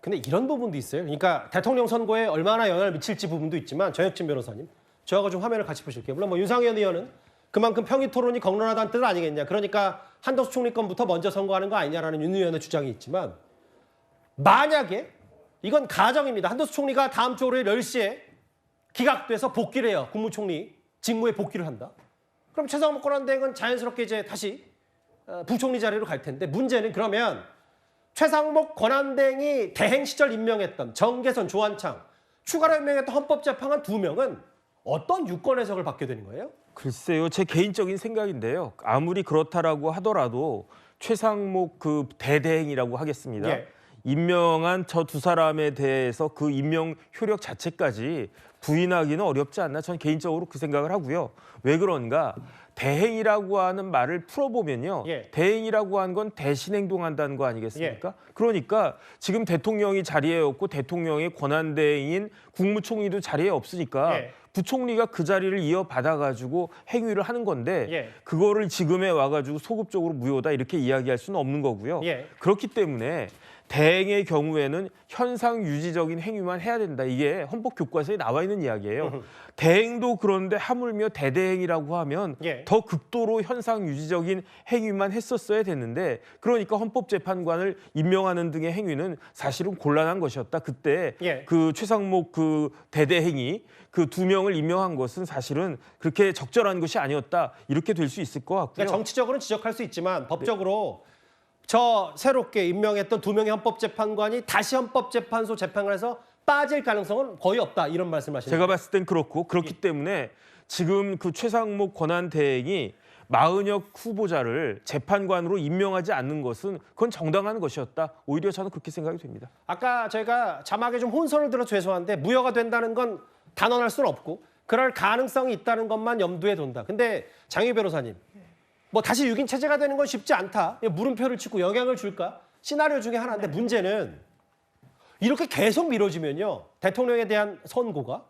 근데 이런 부분도 있어요. 그러니까 대통령 선거에 얼마나 영향을 미칠지 부분도 있지만 정혁진 변호사님, 저하고 좀 화면을 같이 보실게요. 물론 뭐 윤상현 의원은 그만큼 평의 토론이 격론하다는 뜻 아니겠냐. 그러니까 한덕수 총리 건부터 먼저 선거하는 거 아니냐라는 윤 의원의 주장이 있지만 만약에 이건 가정입니다. 한덕수 총리가 다음 주 월요일 10시에 기각돼서 복귀를 해요. 국무총리 직무에 복귀를 한다. 그럼 최상목 권한대행은 자연스럽게 이제 다시 부총리 자리로 갈 텐데 문제는 그러면 최상목 권한대행이 대행 시절 임명했던 정계선, 조한창, 추가로 임명했던 헌법재판관 2명은 어떤 유권 해석을 받게 되는 거예요? 글쎄요, 제 개인적인 생각인데요. 아무리 그렇다라고 하더라도 최상목 그 대대행이라고 하겠습니다. 예. 임명한 저 두 사람에 대해서 그 임명 효력 자체까지 부인하기는 어렵지 않나 저는 개인적으로 그 생각을 하고요. 왜 그런가? 대행이라고 하는 말을 풀어보면요. 예. 대행이라고 하는 건 대신 행동한다는 거 아니겠습니까? 그러니까 지금 대통령이 자리에 없고 대통령의 권한대행인 국무총리도 자리에 없으니까 예. 부총리가 그 자리를 이어받아가지고 행위를 하는 건데 예. 그거를 지금에 와가지고 소급적으로 무효다 이렇게 이야기할 수는 없는 거고요. 예. 그렇기 때문에 대행의 경우에는 현상 유지적인 행위만 해야 된다. 이게 헌법 교과서에 나와 있는 이야기예요. 대행도 그런데 하물며 대대행이라고 하면 예. 더 극도로 현상 유지적인 행위만 했었어야 됐는데 그러니까 헌법재판관을 임명하는 등의 행위는 사실은 곤란한 것이었다. 그때 예. 그 최상목 그 대대행이 그 2명을 임명한 것은 사실은 그렇게 적절한 것이 아니었다. 이렇게 될 수 있을 것 같고요. 그러니까 정치적으로는 지적할 수 있지만 법적으로 저 새롭게 임명했던 2명의 헌법재판관이 다시 헌법재판소 재판을 해서 빠질 가능성은 거의 없다. 이런 말씀하시는 제가 거예요. 봤을 땐 그렇고 그렇기 때문에 지금 그 최상목 권한대행이 마은혁 후보자를 재판관으로 임명하지 않는 것은 그건 정당한 것이었다. 오히려 저는 그렇게 생각이 됩니다. 아까 저희가 자막에 좀 혼선을 들어 죄송한데 무효가 된다는 건 단언할 수는 없고 그럴 가능성이 있다는 것만 염두에 둔다. 근데 장희 변호사님, 뭐 다시 6인 체제가 되는 건 쉽지 않다. 물음표를 치고 영향을 줄까? 시나리오 중에 하나인데 문제는 이렇게 계속 미뤄지면요. 대통령에 대한 선고가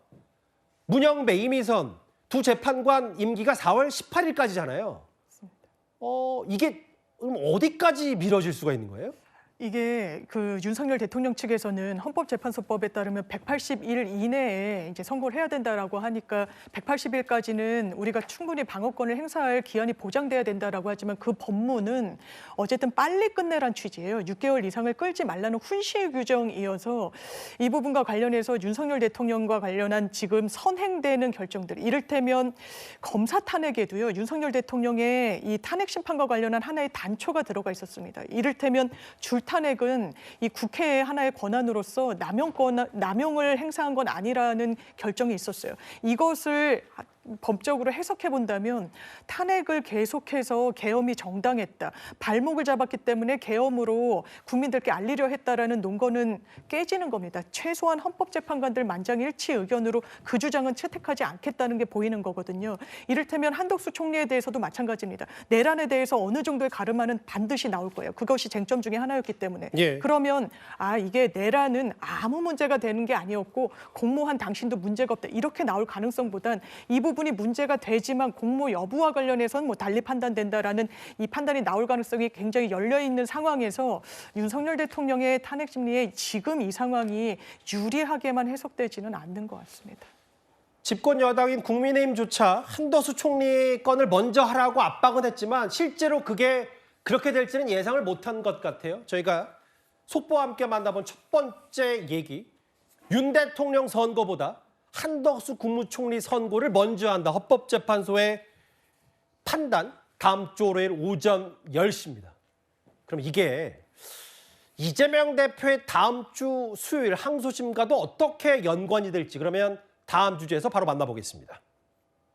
문영배, 이미선 두 재판관 임기가 4월 18일까지잖아요. 이게 그럼 어디까지 미뤄질 수가 있는 거예요? 이게 그 윤석열 대통령 측에서는 헌법재판소법에 따르면 180일 이내에 이제 선고를 해야 된다라고 하니까 180일까지는 우리가 충분히 방어권을 행사할 기한이 보장돼야 된다라고 하지만 그 법무는 어쨌든 빨리 끝내란 취지예요. 6개월 이상을 끌지 말라는 훈시 규정이어서 이 부분과 관련해서 윤석열 대통령과 관련한 지금 선행되는 결정들, 이를테면 검사 탄핵에도요. 윤석열 대통령의 이 탄핵 심판과 관련한 하나의 단초가 들어가 있었습니다. 이를테면 줄탄핵은 이 국회의 하나의 권한으로서 남용을 행사한 건 아니라는 결정이 있었어요. 이것을 법적으로 해석해 본다면 탄핵을 계속해서 계엄이 정당했다. 발목을 잡았기 때문에 계엄으로 국민들께 알리려 했다라는 논거는 깨지는 겁니다. 최소한 헌법재판관들 만장일치 의견으로 그 주장은 채택하지 않겠다는 게 보이는 거거든요. 이를테면 한덕수 총리에 대해서도 마찬가지입니다. 내란에 대해서 어느 정도의 가름하는 반드시 나올 거예요. 그것이 쟁점 중에 하나였기 때문에. 예. 그러면 이게 내란은 아무 문제가 되는 게 아니었고 공모한 당신도 문제가 없다. 이렇게 나올 가능성보단 이 부분이 문제가 되지만 공모 여부와 관련해서는 뭐 달리 판단된다라는 이 판단이 나올 가능성이 굉장히 열려 있는 상황에서 윤석열 대통령의 탄핵 심리에 지금 이 상황이 유리하게만 해석되지는 않는 것 같습니다. 집권 여당인 국민의힘조차 한덕수 총리 건을 먼저 하라고 압박은 했지만 실제로 그게 그렇게 될지는 예상을 못한 것 같아요. 저희가 속보와 함께 만나본 첫 번째 얘기, 윤 대통령 선거보다 한덕수 국무총리 선고를 먼저 한다. 헌법재판소의 판단 다음 주 월요일 오전 10시입니다. 그럼 이게 이재명 대표의 다음 주 수요일 항소심과도 어떻게 연관이 될지 그러면 다음 주제에서 바로 만나보겠습니다.